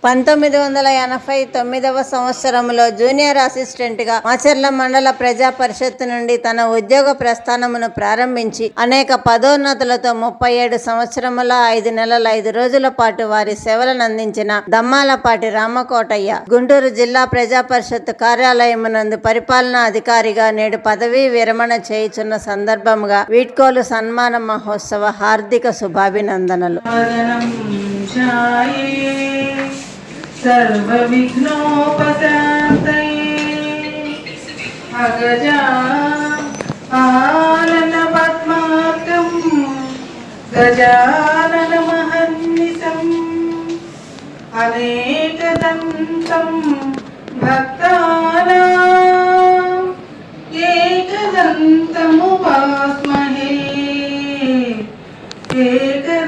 1989వ సంవత్సరంలో జూనియర్ అసిస్టెంట్గా మాచర్ల మండల ప్రజా పరిషత్ నుండి తన ఉద్యోగ ప్రస్థానమును ప్రారంభించి అనేక పదోన్నతులతో 37 సంవత్సరముల 5 నెలల 5 రోజుల పాటు వారి సేవలను అందించిన దమ్మాలపాటి రామకోటయ్య గుంటూరు జిల్లా ప్రజా పరిషత్ కార్యాలయమునందు పరిపాలనా అధికారిగా నేడు పదవీ విరమణ చేయుచున్న సందర్భముగా వీడ్కోలు సన్మాన మహోత్సవ హార్దిక శుభాభినందనలు. सर्व विघ्नोपशान्तये अगजा आनन पद्मार्कं गजानन महर्निशम् अनेकदन्तं भक्तानाम् एकदन्तमुपास्महे एकदन्तमुपास्महे.